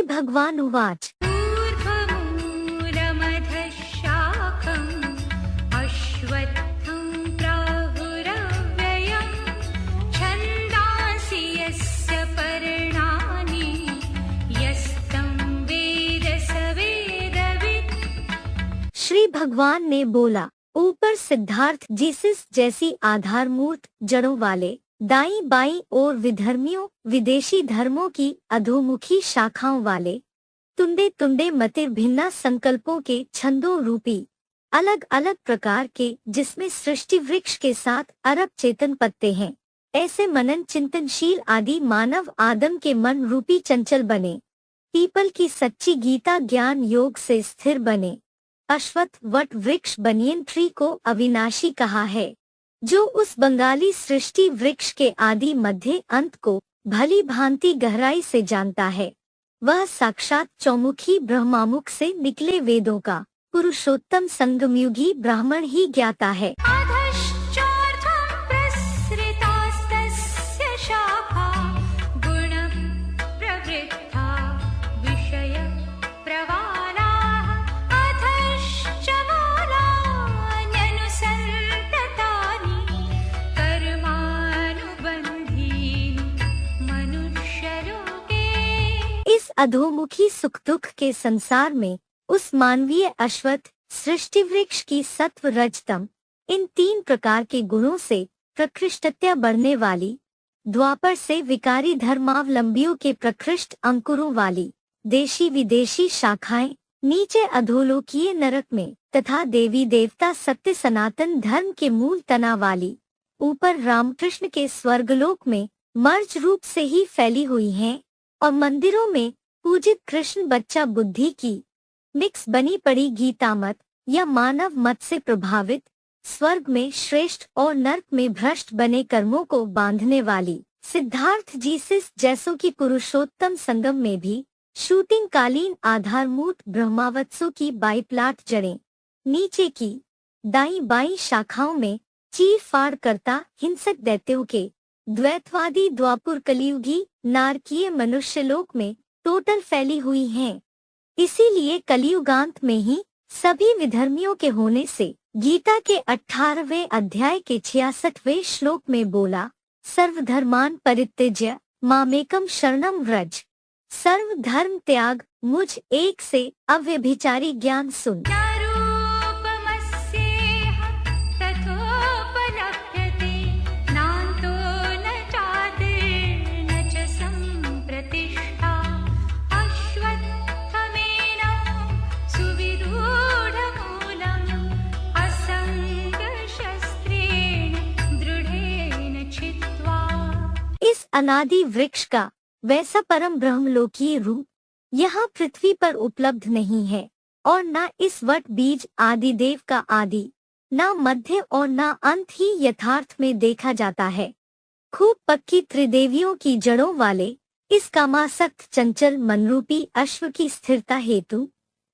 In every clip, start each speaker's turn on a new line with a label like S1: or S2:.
S1: भगवान उवाच।
S2: ऊर्ध्वमूलमधः शाखम् अश्वत्थं प्राहुरव्ययम् छन्दांसि यस्य पर्णानि यस्तं वेद स वेदवित्।
S1: श्री भगवान ने बोला, ऊपर सिद्धार्थ जीसस जैसी आधारमूर्त जड़ों वाले, दाईं बाईं और विधर्मियों विदेशी धर्मों की अधोमुखी शाखाओं वाले, तुंडे तुंडे मतिर भिन्ना संकल्पों के छंदों रूपी अलग अलग प्रकार के, जिसमें सृष्टि वृक्ष के साथ अरब चेतन पत्ते हैं, ऐसे मनन चिंतनशील आदि मानव आदम के मन रूपी चंचल बने, पीपल की सच्ची गीता ज्ञान योग से स्थिर बने। अश्वत्थ वट वृक्ष बनियन ट्री को अविनाशी कहा है, जो उस बंगाली सृष्टि वृक्ष के आदि मध्य अंत को भली भांति गहराई से जानता है। वह साक्षात चौमुखी ब्रह्मामुख से निकले वेदों का पुरुषोत्तम संगमयुगी ब्राह्मण ही ज्ञाता है।
S2: अधश्चोर्ध्वं प्रसृतास्तस्य शाखा गुणप्रवृद्धा विषयप्रवालाः अधश्च मूलान्यनुसन्ततानि कर्मानुबन्धीनि मनुष्यलोके।
S1: इस अधोमुखी सुख दुख के संसार में उस मानवीय अश्वत्थ सृष्टि वृक्ष की सत्व रजतम इन तीन प्रकार के गुणों से प्रकृष्टतया बढ़ने वाली, द्वापर से विकारी धर्मावलंबियों के प्रकृष्ट अंकुरों वाली देशी विदेशी शाखाएं नीचे अधोलोकीय नरक में तथा देवी देवता सत्य सनातन धर्म के मूल तना वाली ऊपर रामकृष्ण के स्वर्गलोक में मर्ज रूप से ही फैली हुई हैं, और मंदिरों में पूजित कृष्ण बच्चा बुद्धि की मिक्स बनी पड़ी गीता मत या मानव मत से प्रभावित स्वर्ग में श्रेष्ठ और नर्क में भ्रष्ट बने कर्मों को बांधने वाली सिद्धार्थ जीसस जैसों की पुरुषोत्तम संगम में भी शूटिंग कालीन आधारमूर्त ब्रह्मावत्सों की बाईप्लाट जड़ें नीचे की दाईं बाईं शाखाओं में चीर फाड़ करता हिंसक दैत्यों के द्वैतवादी द्वापुर कलियुगी नारकीय मनुष्यलोक में टोटल फैली हुई हैं। इसीलिए कलियुगांत में ही सभी विधर्मियों के होने से गीता के 18वें अध्याय के 66वें श्लोक में बोला, सर्वधर्मान परित्यज्य मामेकम शरणम व्रज। सर्व धर्म त्याग मुझ एक से अव्यभिचारी ज्ञान सुन।
S2: नारूपमस्येह तथोपलभ्यते नान्तो न चादिर्न च सम्प्रतिष्ठा अश्वत्थमेनं सुविरूढमूलम् असङ्गशस्त्रेण दृढेन छित्त्वा।
S1: इस अनादि वृक्ष का वैसा परम ब्रह्मलोकीय रूप यहाँ पृथ्वी पर उपलब्ध नहीं है, और न इस वट बीज आदिदेव का आदि, न मध्य और न अंत ही यथार्थ में देखा जाता है। खूब पक्की त्रिदेवियों की जड़ों वाले इस कामासक्त चंचल मनरूपी अश्व की स्थिरता हेतु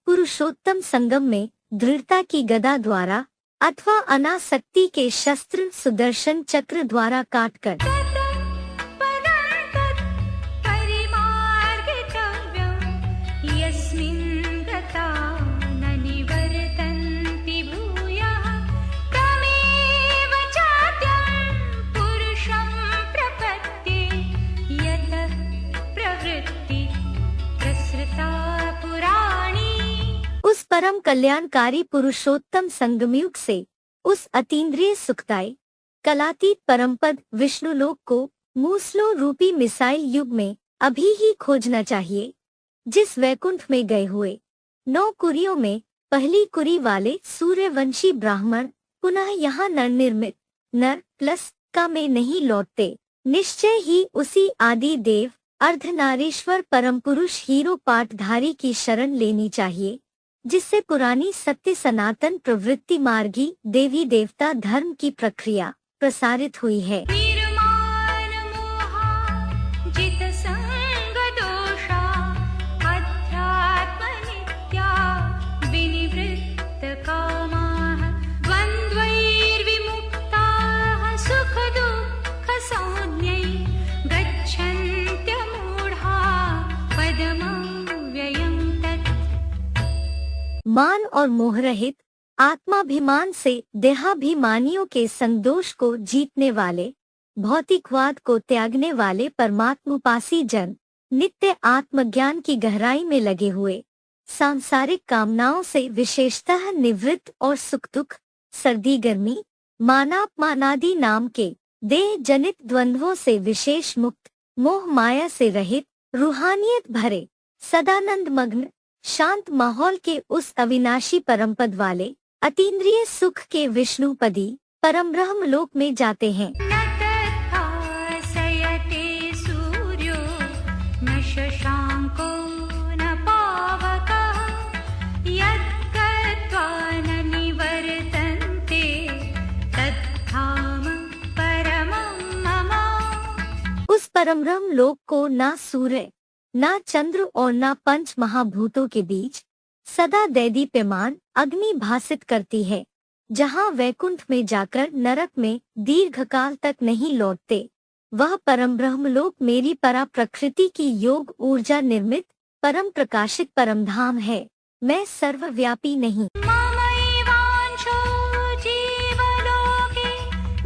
S1: पुरुषोत्तम संगम में दृढ़ता की गदा द्वारा अथवा अनासक्ति के शस्त्र सुदर्शन चक्र द्वारा काटकर
S2: यस्मिन् गता न निवर्तन्ति भूयः तमेव चाद्यं पुरुषं प्रपद्ये यतः प्रवृत्ति प्रसृता पुराणी।
S1: उस परम कल्याणकारी पुरुषोत्तम संगमयुग से उस अतीन्द्रिय सुखदायी कलातीत परमपद विष्णुलोक को मूसलो रूपी मिसाइल युग में अभी ही खोजना चाहिए, जिस वैकुंठ में गए हुए 9 कुरियों में पहली कुरी वाले सूर्यवंशी ब्राह्मण पुनः यहाँ नरनिर्मित नर प्लस का में नहीं लौटते। निश्चय ही उसी आदि देव अर्धनारीश्वर परम पुरुष हीरो पाठधारी की शरण लेनी चाहिए, जिससे पुरानी सत्य सनातन प्रवृत्ति मार्गी देवी देवता धर्म की प्रक्रिया प्रसारित हुई है।
S2: निर्माण मोहा जित संग दोषा अध्यात्म नित्या विनिवृत्त कामाः द्वन्द्वैर्विमुक्ताः सुख दुःख संज्ञै गच्छन्त्यमूढा पदमौलिं
S1: और मोहरहित, आत्माभिमान से देहाभिमानियों के संदोष को जीतने वाले, भौतिकवाद को त्यागने वाले परमात्मोपासी जन, नित्य आत्मज्ञान की गहराई में लगे हुए, सांसारिक कामनाओं से विशेषतः निवृत्त और सुख दुख, सर्दी गर्मी, मानापमानादि नाम के देह जनित द्वंद्वों से विशेष मुक्त, मोह माया से रहित, रूहानियत भरे, सदानंद मग्न, शांत माहौल के उस अविनाशी परमपद वाले, अतीन्द्रिय सुख के विष्णुपदी परम ब्रह्म लोक में जाते हैं।
S2: न तद्भासयते सूर्यो न शशांको न पावकः यद्गत्वा न निवर्तन्ते तद्धाम परमं मम।
S1: उस परम ब्रह्म लोक को ना सूर्य, ना चंद्र और ना पंच महाभूतों के बीच सदा दैदीप्यमान अग्नि भासित करती है, जहाँ वैकुंठ में जाकर नरक में दीर्घकाल तक नहीं लौटते। वह परम ब्रह्मलोक मेरी परा प्रकृति की योग ऊर्जा निर्मित परम प्रकाशित परम धाम है। मैं सर्वव्यापी नहीं।
S2: ममैवांशो जीवलोके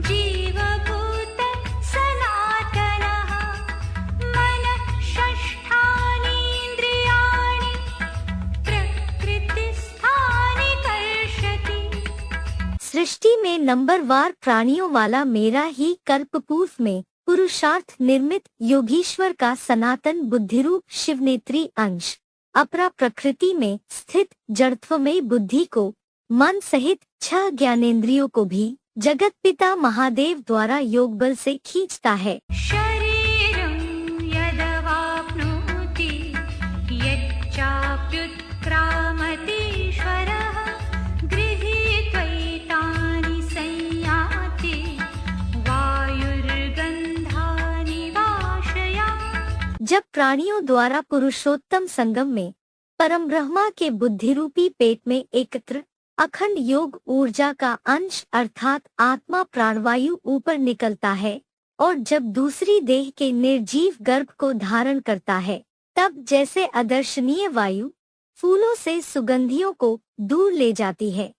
S2: जीवभूत सनातनः मनः षष्ठानीन्द्रियाणि प्रकृतिस्थानि कर्षति।
S1: सृष्टि में नंबरवार प्राणियों वाला मेरा ही कल्पपूर्व में पुरुषार्थ निर्मित योगीश्वर का सनातन बुद्धिरूप शिवनेत्री अंश अपरा प्रकृति में स्थित जड़त्वमयी बुद्धि को, मन सहित 6 ज्ञानेंद्रियों को भी जगत पिता महादेव द्वारा योग बल से खींचता है।
S2: शरीरं यदवाप्नोति यच्चाप्युत्क्रामतीश्वरः गृहीत्वैतानि संयाति वायुर्गन्धानि वाशयात्।
S1: जब प्राणियों द्वारा पुरुषोत्तम संगम में परम ब्रह्मा के बुद्धिरूपी पेट में एकत्र अखंड योग ऊर्जा का अंश अर्थात आत्मा प्राणवायु ऊपर निकलता है और जब दूसरी देह के निर्जीव गर्भ को धारण करता है, तब जैसे अदर्शनीय वायु फूलों से सुगंधियों को दूर ले जाती है,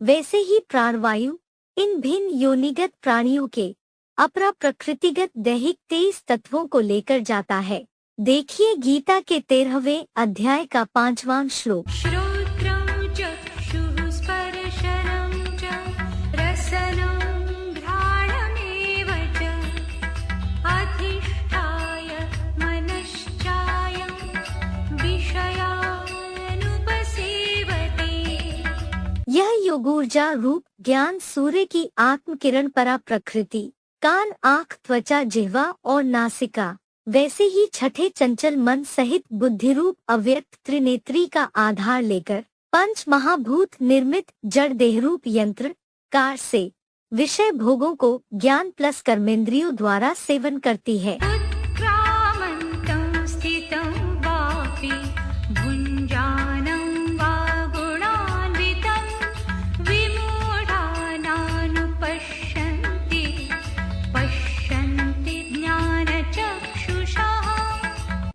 S1: वैसे ही प्राणवायु इन भिन्न योनिगत प्राणियों के अपरा प्रकृतिगत दैहिक 23 तत्वों को लेकर जाता है। देखिए गीता के 13वें अध्याय का 5वां श्लोक।
S2: श्रोत्रं चक्षुः स्पर्शनं च रसनं घ्राणमेव च अधिष्ठाय मनश्चायं विषयानुपसेवते।
S1: यह योगूर्जा रूप ज्ञान सूर्य की आत्म किरण परा प्रकृति, कान आँख त्वचा जिह्वा और नासिका, वैसे ही छठे चंचल मन सहित बुद्धिरूप अव्यक्त त्रिनेत्री का आधार लेकर पंच महाभूत निर्मित जड़ देहरूप यंत्र कार से विषय भोगों को ज्ञान प्लस कर्मेंद्रियों द्वारा सेवन करती है।
S2: उत्क्रामन्तं स्थितं वापि भुञ्जानं वा गुणान्वितं विमूढानानुपश्यन्ति पश्यन्ति ज्ञानचक्षुषा।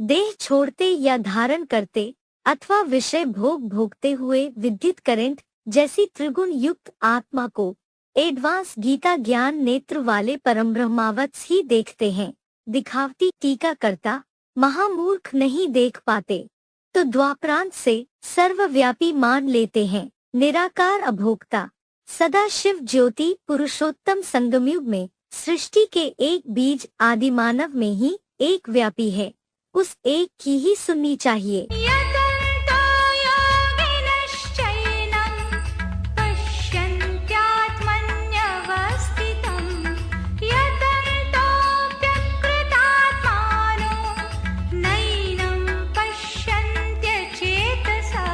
S1: देह छोड़ते या धारण करते अथवा विषय भोग भोगते हुए विद्युत करंट जैसी त्रिगुण युक्त आत्मा को एडवांस गीता ज्ञान नेत्र वाले परम ब्रह्मावत्स ही देखते हैं। दिखावटी टीकाकर्ता महामूर्ख नहीं देख पाते तो द्वापरांत से सर्वव्यापी मान लेते हैं। निराकार अभोक्ता सदा शिव ज्योति पुरुषोत्तम संगमयुग में सृष्टि के एक बीज आदि मानव में ही एक व्यापी है, उस एक की ही सुननी चाहिए।
S2: यतन्तो योगिनश्चैनं पश्यन्त्यात्मन्यवस्थितं यतन्तोऽप्यकृतात्मानो नैनं पश्यन्त्यचेतसा।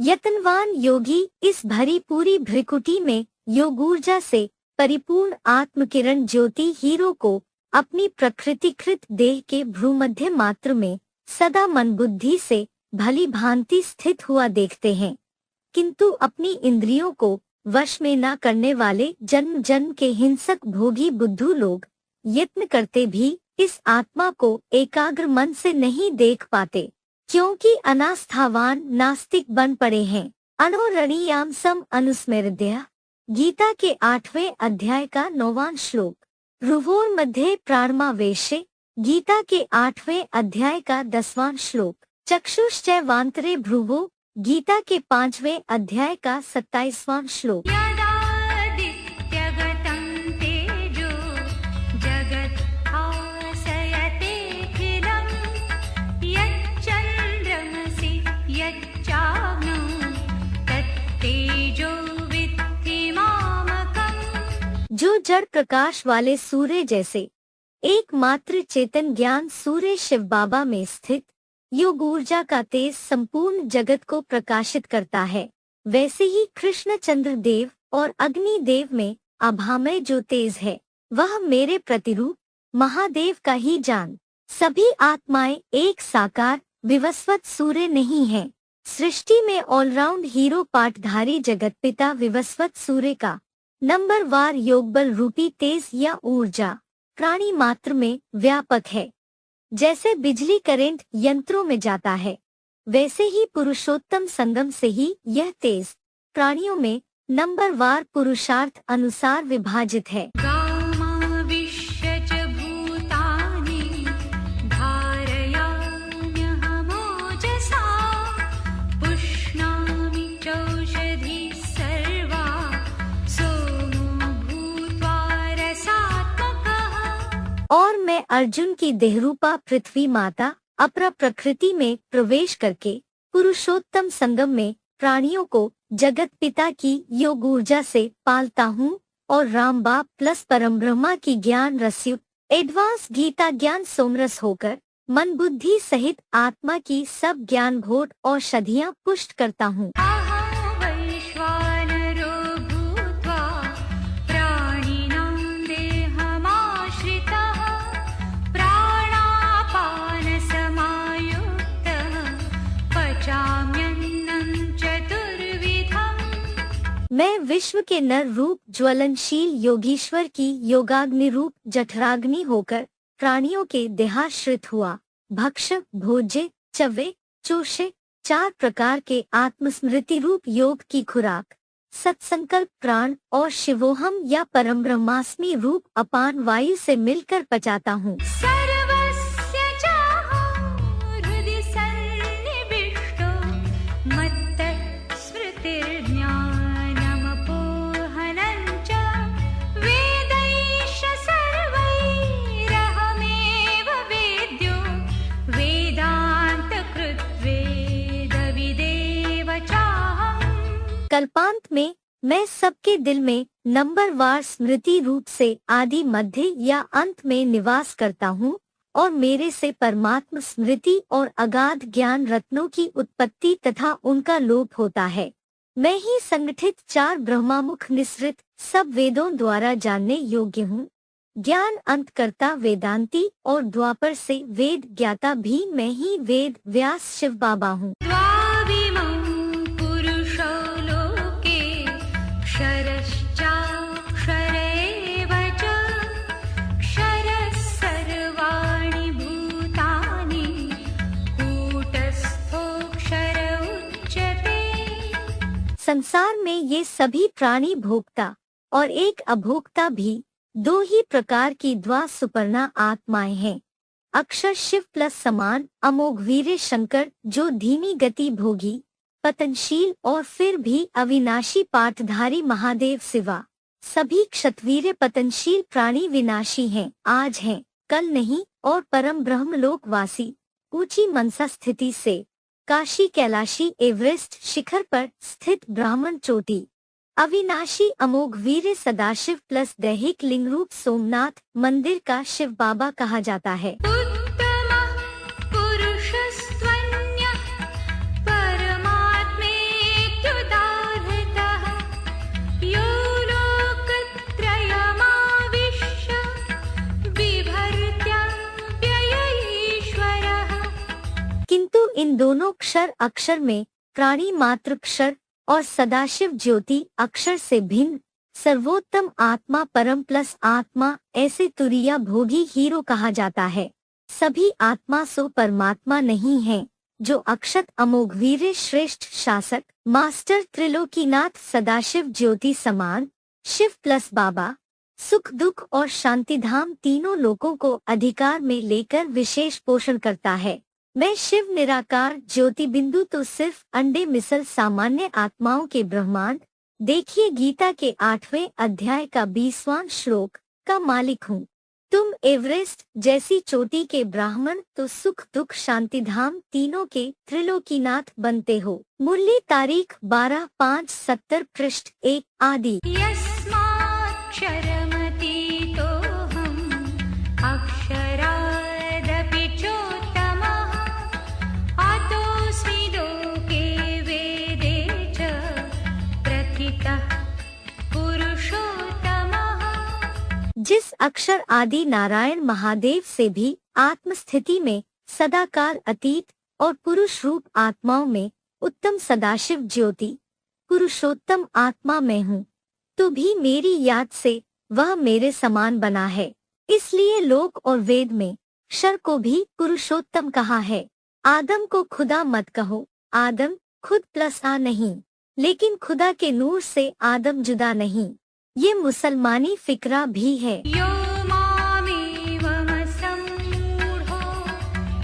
S1: यतनवान योगी इस भरी पूरी भ्रिकुटी में योगूर्जा से परिपूर्ण आत्मकिरण ज्योति हीरो को अपनी प्रकृतिकृत देह के भ्रूमध्य मात्र में सदा मन बुद्धि से भली भांति स्थित हुआ देखते हैं, किंतु अपनी इंद्रियों को वश में न करने वाले जन्म जन्म के हिंसक भोगी बुद्धू लोग यत्न करते भी इस आत्मा को एकाग्र मन से नहीं देख पाते, क्योंकि अनास्थावान नास्तिक बन पड़े हैं। अणोरणीयाम सम अनुस्मृत्य। गीता के 8वें अध्याय का 9वां श्लोक। रुवोर मध्ये प्राणमावेशे। गीता के 8वें अध्याय का 10वां श्लोक। चक्षुश्चैवान्तरे भ्रुवो। गीता के 5वें अध्याय का 27वां श्लोक।
S2: यदादित्यगतं तेजो जगद्भासयतेऽखिलं यच्चन्द्रमसि यच्चाग्नौ तत्तेजो विद्धि मामकम्।
S1: जो जड़ प्रकाश वाले सूर्य जैसे एकमात्र चेतन ज्ञान सूर्य शिव बाबा में स्थित योग ऊर्जा का तेज संपूर्ण जगत को प्रकाशित करता है, वैसे ही कृष्ण चंद्र देव और अग्नि देव में अभामय जो तेज है वह मेरे प्रतिरूप महादेव का ही जान। सभी आत्माएं एक साकार विवस्वत सूर्य नहीं है। सृष्टि में ऑलराउंड हीरो पाठधारी जगतपिता विवस्वत सूर्य का नंबरवार योगबल रूपी तेज या ऊर्जा प्राणी मात्र में व्यापक है। जैसे बिजली करंट यंत्रों में जाता है, वैसे ही पुरुषोत्तम संगम से ही यह तेज प्राणियों में नंबरवार पुरुषार्थ अनुसार विभाजित है।
S2: गामाविश्य च भूतानि धारयाम्यहमोजसा पुष्णामि चौषधिः सर्वा सोमो भूत्वा रसात्मकः।
S1: और मैं अर्जुन की देहरूपा पृथ्वी माता अपरा प्रकृति में प्रवेश करके पुरुषोत्तम संगम में प्राणियों को जगत पिता की योग ऊर्जा से पालता हूँ और राम बाप प्लस परम ब्रह्मा की ज्ञान रसयुक्त एडवांस गीता ज्ञान सोमरस होकर मन बुद्धि सहित आत्मा की सब ज्ञान घोट औषधियाँ पुष्ट करता हूँ।
S2: अहं वैश्वानरो भूत्वा प्राणिनां देहमाश्रितः प्राणापानसमायुक्तः पचाम्यन्नं चतुर्विधम्।
S1: मैं विश्व के नर रूप ज्वलनशील योगीश्वर की योगाग्नि रूप जठराग्नि होकर प्राणियों के देहाश्रित हुआ। भक्ष्य भोज्य चव्वे चोषे 4 प्रकार के आत्मस्मृति रूप योग की खुराक सत्संकल्प प्राण और शिवोहम या परम ब्रह्मास्मि रूप अपान वायु से मिलकर पचाता हूँ।
S2: सर्वस्य चाहं हृदि सन्निविष्टो मत्तः स्मृतिर्ज्ञानमपोहनं च वेदैश्च सर्वैरहमेव वेद्यो वेदान्तकृत् वेदविदेव चाहम्।
S1: कल्पांत में मैं सबके दिल में नंबरवार स्मृति रूप से आदि मध्य या अंत में निवास करता हूँ और मेरे से परमात्म स्मृति और अगाध ज्ञान रत्नों की उत्पत्ति तथा उनका लोप होता है। मैं ही संगठित 4 ब्रह्मामुख निसृत सब वेदों द्वारा जानने योग्य हूँ। ज्ञान अंतकर्ता वेदांती और द्वापर से वेद ज्ञाता भी मैं ही वेद व्यास शिव बाबा हूँ।
S2: द्वाविमौ पुरुषौ लोके क्षरश्चाक्षर एव च क्षरः सर्वाणि भूतानि कूटस्थोऽक्षर उच्यते।
S1: संसार में ये सभी प्राणी भोक्ता और एक अभोक्ता भी 2 ही प्रकार की द्वा सुपर्णा आत्माएं हैं। अक्षर शिव प्लस समान अमोघ वीर्य शंकर जो धीमी गति भोगी पतनशील और फिर भी अविनाशी पाठधारी महादेव सिवा सभी क्षतवीर्य पतनशील प्राणी विनाशी हैं, आज हैं, कल नहीं और परम ब्रह्म लोकवासी ऊंची मनसा स्थिति से काशी कैलाशी एवरेस्ट शिखर पर स्थित ब्राह्मण चोटी अविनाशी अमोघ वीर्य सदाशिव प्लस दैहिक लिंग रूप सोमनाथ मंदिर का शिव बाबा कहा जाता है।
S2: उत्तमः पुरुषस्त्वन्यः परमात्मेत्युदाहृतः यो लोकत्रयमाविश्य बिभर्त्याप्यय ईश्वरः।
S1: किंतु इन दोनों क्षर अक्षर में प्राणी मात्र क्षर और सदाशिव ज्योति अक्षर से भिन्न सर्वोत्तम आत्मा परम प्लस आत्मा ऐसे तुरिया भोगी हीरो कहा जाता है। सभी आत्मा सो परमात्मा नहीं है, जो अक्षत अमोघ वीर श्रेष्ठ शासक मास्टर त्रिलोकीनाथ सदाशिव ज्योति समान शिव प्लस बाबा सुख दुख और शांतिधाम तीनों लोकों को अधिकार में लेकर विशेष पोषण करता है। मैं शिव निराकार ज्योति बिंदु तो सिर्फ अंडे मिसल सामान्य आत्माओं के ब्रह्मांड, देखिए गीता के 8वें अध्याय का 20वां श्लोक का मालिक हूँ। तुम एवरेस्ट जैसी चोटी के ब्राह्मण तो सुख दुख शांतिधाम तीनों के त्रिलोकीनाथ बनते हो। मूल्य तारीख 12/5/70 पृष्ठ 1 आदि।
S2: यस्माक्षरमतीतोऽहम् अक्षरादपि चोत्तमः अतोऽस्मि लोके वेदे च प्रथितः पुरुषोत्तमः।
S1: जिस अक्षर आदि नारायण महादेव से भी आत्मस्थिति में सदाकाल अतीत और पुरुष रूप आत्माओं में उत्तम सदाशिव ज्योति पुरुषोत्तम आत्मा में हूँ, तो भी मेरी याद से वह मेरे समान बना है। इसलिए लोक और वेद में क्षर को भी पुरुषोत्तम कहा है। आदम को खुदा मत कहो, आदम खुद प्लस आ नहीं, लेकिन खुदा के नूर से आदम जुदा नहीं। ये मुसलमानी फिक्रा भी है।
S2: यो मामेवमसम्मूढो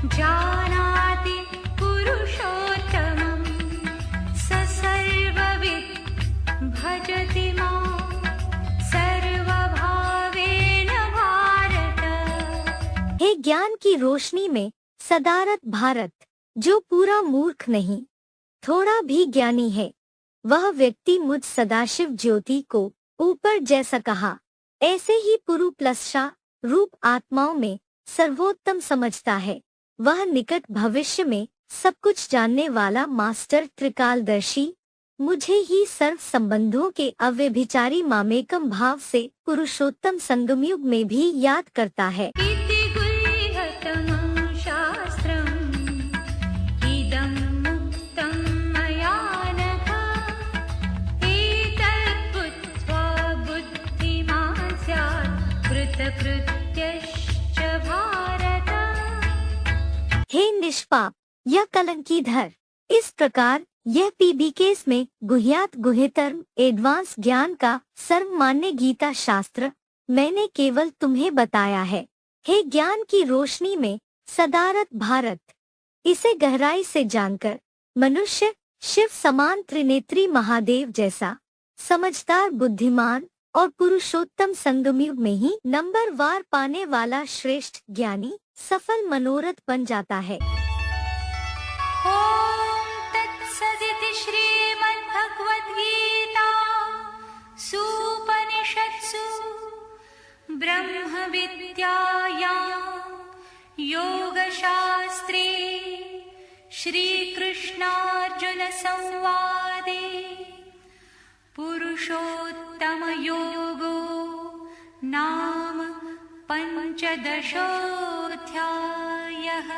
S2: जानाति पुरुषोत्तमं स सर्वविद् भजति मां सर्वभावेन भारत।
S1: हे ज्ञान की रोशनी में सदारत भारत, जो पूरा मूर्ख नहीं थोड़ा भी ज्ञानी है, वह व्यक्ति मुझ सदाशिव ज्योति को ऊपर जैसा कहा ऐसे ही पुरु प्लस रूप आत्माओं में सर्वोत्तम समझता है। वह निकट भविष्य में सब कुछ जानने वाला मास्टर त्रिकालदर्शी मुझे ही सर्व संबंधों के अव्यभिचारी मामेकम भाव से पुरुषोत्तम संगमयुग में भी याद करता है।
S2: इति गुह्यतमं शास्त्रम् इदं मुक्तं मया नघ एतद्बुद्ध्वा बुद्धिमान् स्यात् कृतकृत्यश्च भारत।
S1: हे निष्पाप या कलंकीधर, इस प्रकार यह पीबीकेस में गुह्यात गुह्यतरम एडवांस ज्ञान का सर्वमान्य गीता शास्त्र मैंने केवल तुम्हें बताया है। हे ज्ञान की रोशनी में सदारत भारत, इसे गहराई से जानकर मनुष्य शिव समान त्रिनेत्री महादेव जैसा समझदार बुद्धिमान और पुरुषोत्तम संगमयुग में ही नंबर वार पाने वाला श्रेष्ठ ज्ञानी सफल मनोरथ बन जाता है।
S2: ॐ तत्सदिति श्रीमद्भगवद्गीता सूपनिषत्सु ब्रह्मविद्यायां योगशास्त्रे श्रीकृष्णार्जुनसंवादे पुरुषोत्तमयोगो नाम 15 अध्यायः।